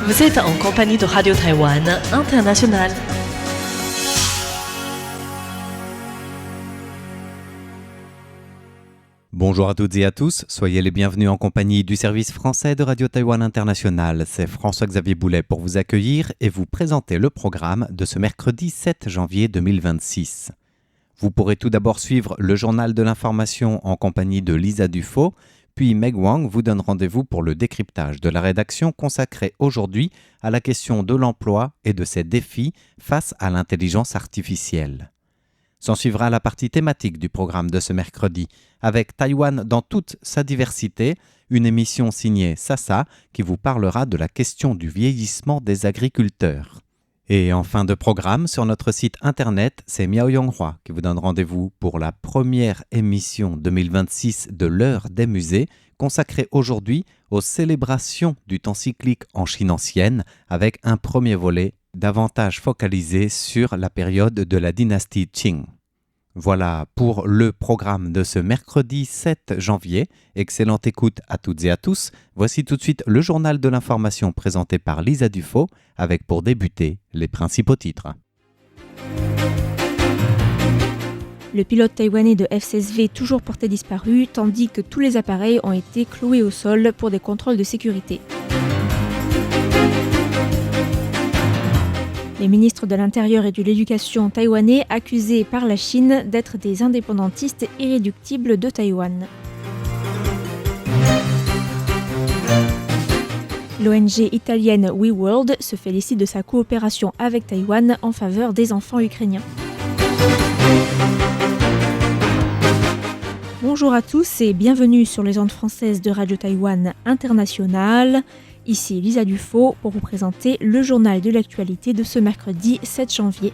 Vous êtes en compagnie de Radio Taïwan International. Bonjour à toutes et à tous, soyez les bienvenus en compagnie du service français de Radio Taïwan International. C'est François-Xavier Boulet pour vous accueillir et vous présenter le programme de ce mercredi 7 janvier 2026. Vous pourrez tout d'abord suivre le journal de l'information en compagnie de Lisa Dufaux, puis Meg Wang vous donne rendez-vous pour le décryptage de la rédaction consacrée aujourd'hui à la question de l'emploi et de ses défis face à l'intelligence artificielle. S'en suivra la partie thématique du programme de ce mercredi, avec Taïwan dans toute sa diversité, une émission signée Sasa qui vous parlera de la question du vieillissement des agriculteurs. Et en fin de programme, sur notre site internet, c'est Miao Yonghua qui vous donne rendez-vous pour la première émission 2026 de l'heure des musées, consacrée aujourd'hui aux célébrations du temps cyclique en Chine ancienne, avec un premier volet davantage focalisé sur la période de la dynastie Qing. Voilà pour le programme de ce mercredi 7 janvier. Excellente écoute à toutes et à tous. Voici tout de suite le journal de l'information présenté par Lisa Dufaux, avec pour débuter les principaux titres. Le pilote taïwanais de F-16V toujours porté disparu, tandis que tous les appareils ont été cloués au sol pour des contrôles de sécurité. Les ministres de l'Intérieur et de l'Éducation taïwanais accusés par la Chine d'être des indépendantistes irréductibles de Taïwan. L'ONG italienne WeWorld se félicite de sa coopération avec Taïwan en faveur des enfants ukrainiens. Bonjour à tous et bienvenue sur les ondes françaises de Radio Taïwan International. Ici Lisa Dufaux pour vous présenter le journal de l'actualité de ce mercredi 7 janvier.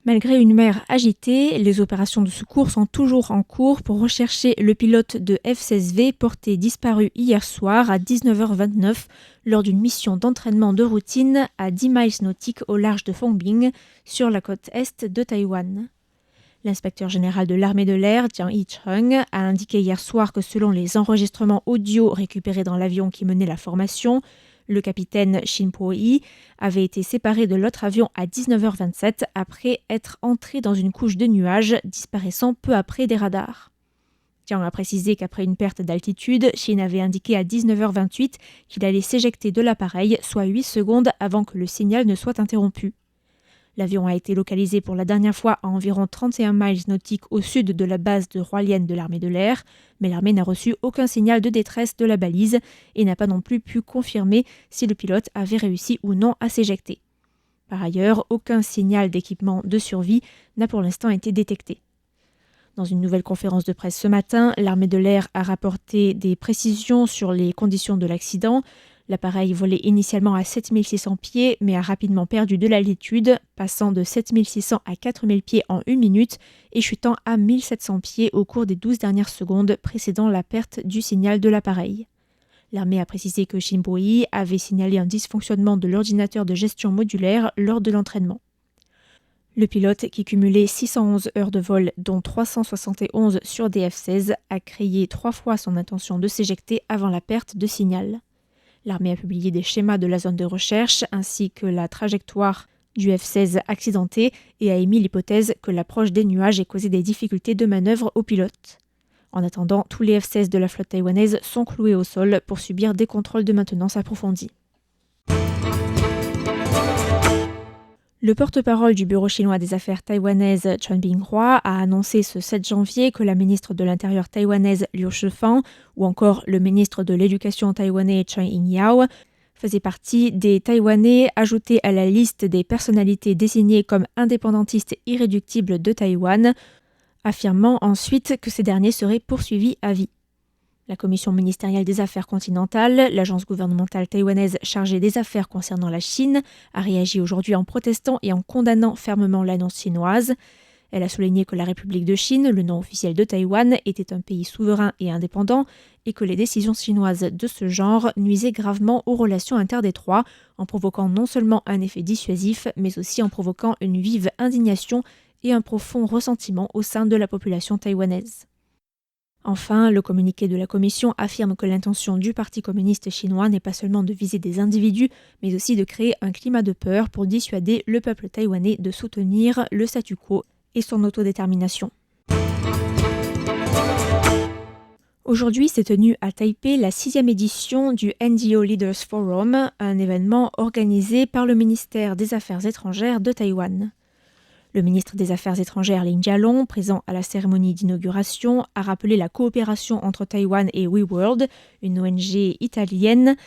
Malgré une mer agitée, les opérations de secours sont toujours en cours pour rechercher le pilote de F-16V porté disparu hier soir à 19h29 lors d'une mission d'entraînement de routine à 10 miles nautiques au large de Fongbing, sur la côte est de Taïwan. L'inspecteur général de l'armée de l'air, Jiang Yicheng, a indiqué hier soir que selon les enregistrements audio récupérés dans l'avion qui menait la formation, le capitaine Shin Po-hee avait été séparé de l'autre avion à 19h27 après être entré dans une couche de nuages, disparaissant peu après des radars. Jiang a précisé qu'après une perte d'altitude, Shin avait indiqué à 19h28 qu'il allait s'éjecter de l'appareil, soit 8 secondes avant que le signal ne soit interrompu. L'avion a été localisé pour la dernière fois à environ 31 miles nautiques au sud de la base de Hualien de l'armée de l'air, mais l'armée n'a reçu aucun signal de détresse de la balise et n'a pas non plus pu confirmer si le pilote avait réussi ou non à s'éjecter. Par ailleurs, aucun signal d'équipement de survie n'a pour l'instant été détecté. Dans une nouvelle conférence de presse ce matin, l'armée de l'air a rapporté des précisions sur les conditions de l'accident. L'appareil volait initialement à 7600 pieds, mais a rapidement perdu de l'altitude, passant de 7600 à 4000 pieds en 1 minute et chutant à 1700 pieds au cours des 12 dernières secondes précédant la perte du signal de l'appareil. L'armée a précisé que Shin Po-hee avait signalé un dysfonctionnement de l'ordinateur de gestion modulaire lors de l'entraînement. Le pilote, qui cumulait 611 heures de vol, dont 371 sur des F-16, a crié 3 fois son intention de s'éjecter avant la perte de signal. L'armée a publié des schémas de la zone de recherche ainsi que la trajectoire du F-16 accidenté et a émis l'hypothèse que l'approche des nuages ait causé des difficultés de manœuvre aux pilotes. En attendant, tous les F-16 de la flotte taïwanaise sont cloués au sol pour subir des contrôles de maintenance approfondis. Le porte-parole du Bureau chinois des affaires taïwanaises, Chen Binghua, a annoncé ce 7 janvier que la ministre de l'Intérieur taïwanaise, Liu Shifang, ou encore le ministre de l'Éducation taïwanais, Chen Ying-yao, faisaient partie des Taïwanais ajoutés à la liste des personnalités désignées comme indépendantistes irréductibles de Taïwan, affirmant ensuite que ces derniers seraient poursuivis à vie. La Commission ministérielle des Affaires continentales, l'agence gouvernementale taïwanaise chargée des affaires concernant la Chine, a réagi aujourd'hui en protestant et en condamnant fermement l'annonce chinoise. Elle a souligné que la République de Chine, le nom officiel de Taïwan, était un pays souverain et indépendant et que les décisions chinoises de ce genre nuisaient gravement aux relations interdétroits, en provoquant non seulement un effet dissuasif, mais aussi en provoquant une vive indignation et un profond ressentiment au sein de la population taïwanaise. Enfin, le communiqué de la Commission affirme que l'intention du Parti communiste chinois n'est pas seulement de viser des individus, mais aussi de créer un climat de peur pour dissuader le peuple taïwanais de soutenir le statu quo et son autodétermination. Aujourd'hui s'est tenue à Taipei la 6e édition du NGO Leaders Forum, un événement organisé par le ministère des Affaires étrangères de Taïwan. Le ministre des Affaires étrangères Lin Jialong, présent à la cérémonie d'inauguration, a rappelé la coopération entre Taïwan et WeWorld, une ONG italienne,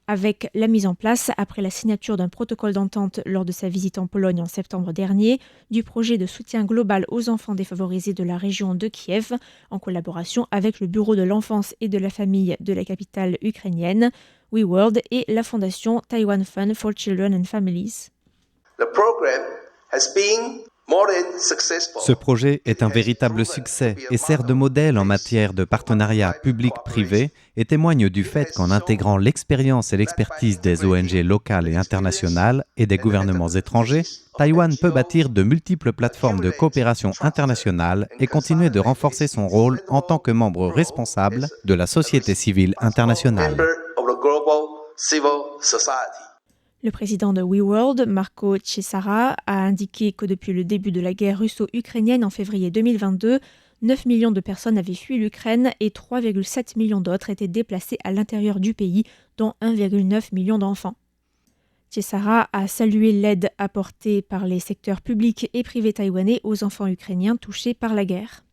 avec la mise en place, après la signature d'un protocole d'entente lors de sa visite en Pologne en septembre dernier, du projet de soutien global aux enfants défavorisés de la région de Kiev, en collaboration avec le Bureau de l'enfance et de la famille de la capitale ukrainienne, WeWorld et la fondation Taiwan Fund for Children and Families. Ce projet est un véritable succès et sert de modèle en matière de partenariat public-privé et témoigne du fait qu'en intégrant l'expérience et l'expertise des ONG locales et internationales et des gouvernements étrangers, Taïwan peut bâtir de multiples plateformes de coopération internationale et continuer de renforcer son rôle en tant que membre responsable de la société civile internationale. Le président de WeWorld, Marco Cesara, a indiqué que depuis le début de la guerre russo-ukrainienne en février 2022, 9 millions de personnes avaient fui l'Ukraine et 3,7 millions d'autres étaient déplacées à l'intérieur du pays, dont 1,9 million d'enfants. Cesara a salué l'aide apportée par les secteurs publics et privés taïwanais aux enfants ukrainiens touchés par la guerre.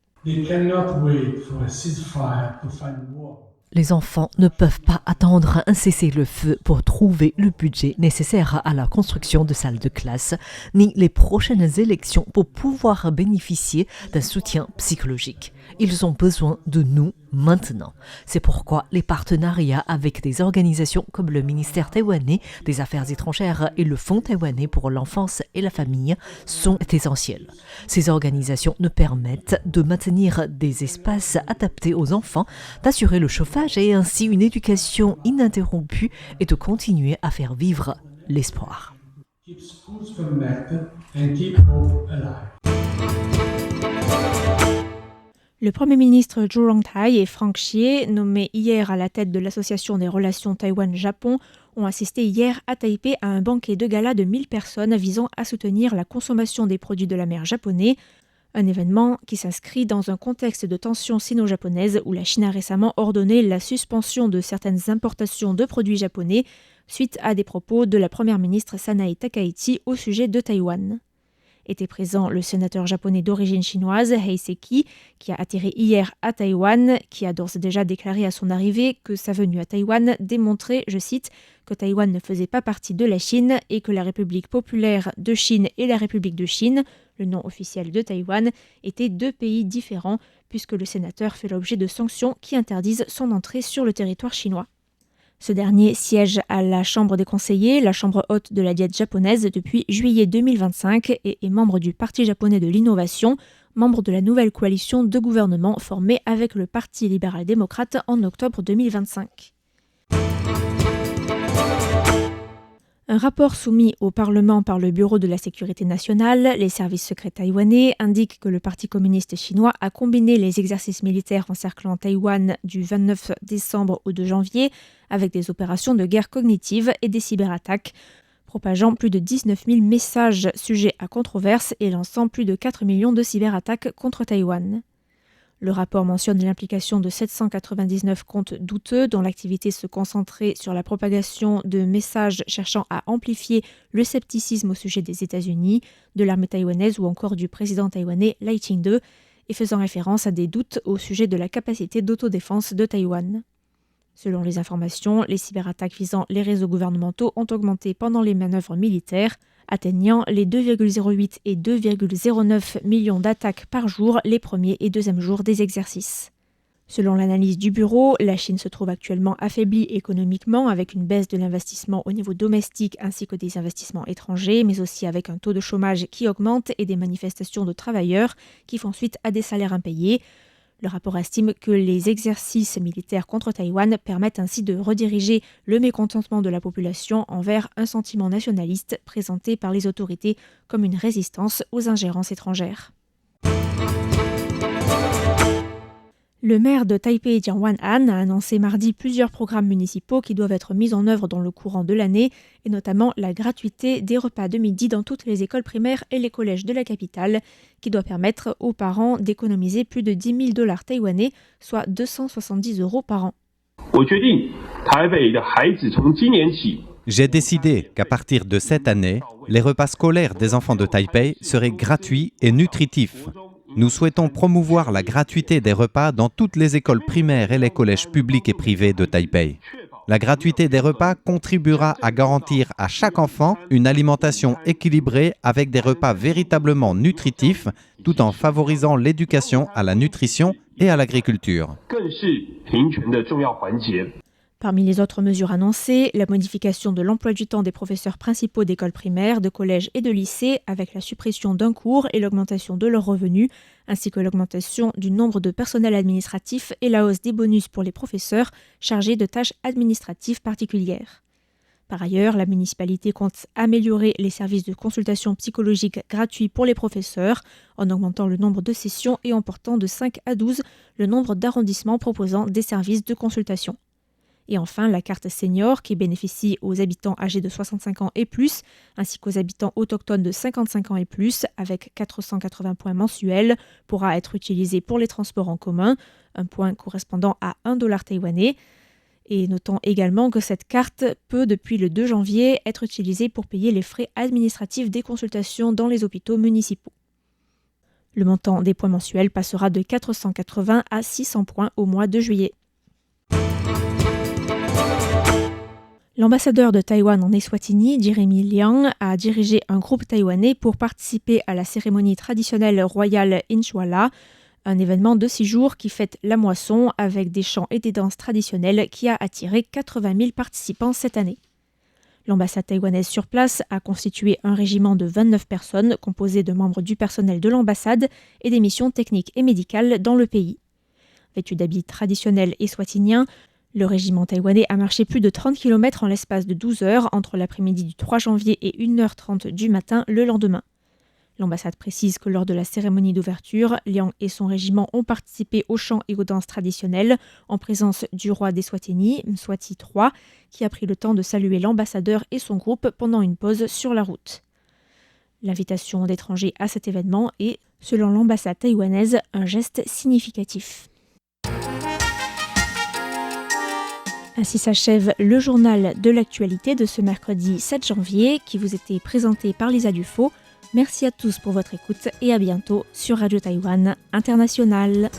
Les enfants ne peuvent pas attendre un cessez-le-feu pour trouver le budget nécessaire à la construction de salles de classe, ni les prochaines élections pour pouvoir bénéficier d'un soutien psychologique. Ils ont besoin de nous maintenant. C'est pourquoi les partenariats avec des organisations comme le ministère taïwanais des Affaires étrangères et le Fonds taïwanais pour l'enfance et la famille sont essentiels. Ces organisations nous permettent de maintenir des espaces adaptés aux enfants, d'assurer le chauffage et ainsi une éducation ininterrompue et de continuer à faire vivre l'espoir. Le Premier ministre Zhu Rongtai et Frank Xie, nommés hier à la tête de l'Association des relations Taïwan-Japon, ont assisté hier à Taipei à un banquet de gala de 1000 personnes visant à soutenir la consommation des produits de la mer japonais, un événement qui s'inscrit dans un contexte de tensions sino-japonaises où la Chine a récemment ordonné la suspension de certaines importations de produits japonais suite à des propos de la première ministre Sanae Takaichi au sujet de Taïwan. Était présent le sénateur japonais d'origine chinoise, Hei Seki, qui a atterri hier à Taïwan, qui a d'ores et déjà déclaré à son arrivée que sa venue à Taïwan démontrait, je cite, que Taïwan ne faisait pas partie de la Chine et que la République populaire de Chine et la République de Chine, le nom officiel de Taïwan, étaient deux pays différents, puisque le sénateur fait l'objet de sanctions qui interdisent son entrée sur le territoire chinois. Ce dernier siège à la Chambre des conseillers, la chambre haute de la diète japonaise, depuis juillet 2025 et est membre du Parti japonais de l'innovation, membre de la nouvelle coalition de gouvernement formée avec le Parti libéral-démocrate en octobre 2025. Un rapport soumis au Parlement par le Bureau de la sécurité nationale, les services secrets taïwanais, indique que le Parti communiste chinois a combiné les exercices militaires encerclant Taïwan du 29 décembre au 2 janvier avec des opérations de guerre cognitive et des cyberattaques, propageant plus de 19 000 messages sujets à controverse et lançant plus de 4 millions de cyberattaques contre Taïwan. Le rapport mentionne l'implication de 799 comptes douteux dont l'activité se concentrait sur la propagation de messages cherchant à amplifier le scepticisme au sujet des États-Unis, de l'armée taïwanaise ou encore du président taïwanais Lai Ching-te et faisant référence à des doutes au sujet de la capacité d'autodéfense de Taïwan. Selon les informations, les cyberattaques visant les réseaux gouvernementaux ont augmenté pendant les manœuvres militaires, atteignant les 2,08 et 2,09 millions d'attaques par jour les premiers et deuxièmes jours des exercices. Selon l'analyse du bureau, la Chine se trouve actuellement affaiblie économiquement avec une baisse de l'investissement au niveau domestique ainsi que des investissements étrangers, mais aussi avec un taux de chômage qui augmente et des manifestations de travailleurs qui font suite à des salaires impayés. Le rapport estime que les exercices militaires contre Taïwan permettent ainsi de rediriger le mécontentement de la population envers un sentiment nationaliste présenté par les autorités comme une résistance aux ingérences étrangères. Le maire de Taipei, Jiang Wan'an, a annoncé mardi plusieurs programmes municipaux qui doivent être mis en œuvre dans le courant de l'année, et notamment la gratuité des repas de midi dans toutes les écoles primaires et les collèges de la capitale, qui doit permettre aux parents d'économiser plus de 10 000 $ taïwanais, soit 270 € par an. J'ai décidé qu'à partir de cette année, les repas scolaires des enfants de Taipei seraient gratuits et nutritifs. Nous souhaitons promouvoir la gratuité des repas dans toutes les écoles primaires et les collèges publics et privés de Taipei. La gratuité des repas contribuera à garantir à chaque enfant une alimentation équilibrée avec des repas véritablement nutritifs, tout en favorisant l'éducation à la nutrition et à l'agriculture. Parmi les autres mesures annoncées, la modification de l'emploi du temps des professeurs principaux d'écoles primaires, de collèges et de lycées avec la suppression d'un cours et l'augmentation de leurs revenus, ainsi que l'augmentation du nombre de personnel administratif et la hausse des bonus pour les professeurs chargés de tâches administratives particulières. Par ailleurs, la municipalité compte améliorer les services de consultation psychologique gratuits pour les professeurs en augmentant le nombre de sessions et en portant de 5 à 12 le nombre d'arrondissements proposant des services de consultation. Et enfin, la carte senior qui bénéficie aux habitants âgés de 65 ans et plus, ainsi qu'aux habitants autochtones de 55 ans et plus, avec 480 points mensuels, pourra être utilisée pour les transports en commun, un point correspondant à 1 $ taïwanais. Et notons également que cette carte peut, depuis le 2 janvier, être utilisée pour payer les frais administratifs des consultations dans les hôpitaux municipaux. Le montant des points mensuels passera de 480 à 600 points au mois de juillet. L'ambassadeur de Taïwan en Eswatini, Jeremy Liang, a dirigé un groupe taïwanais pour participer à la cérémonie traditionnelle royale Inchwala, un événement de 6 jours qui fête la moisson avec des chants et des danses traditionnelles qui a attiré 80 000 participants cette année. L'ambassade taïwanaise sur place a constitué un régiment de 29 personnes composé de membres du personnel de l'ambassade et des missions techniques et médicales dans le pays. Vêtu d'habits traditionnels eswatiniens, le régiment taïwanais a marché plus de 30 km en l'espace de 12 heures entre l'après-midi du 3 janvier et 1h30 du matin le lendemain. L'ambassade précise que lors de la cérémonie d'ouverture, Liang et son régiment ont participé aux chants et aux danses traditionnelles en présence du roi d'Eswatini, Mswati III, qui a pris le temps de saluer l'ambassadeur et son groupe pendant une pause sur la route. L'invitation d'étrangers à cet événement est, selon l'ambassade taïwanaise, un geste significatif. Ainsi s'achève le journal de l'actualité de ce mercredi 7 janvier qui vous était présenté par Lisa Dufaux. Merci à tous pour votre écoute et à bientôt sur Radio Taïwan International.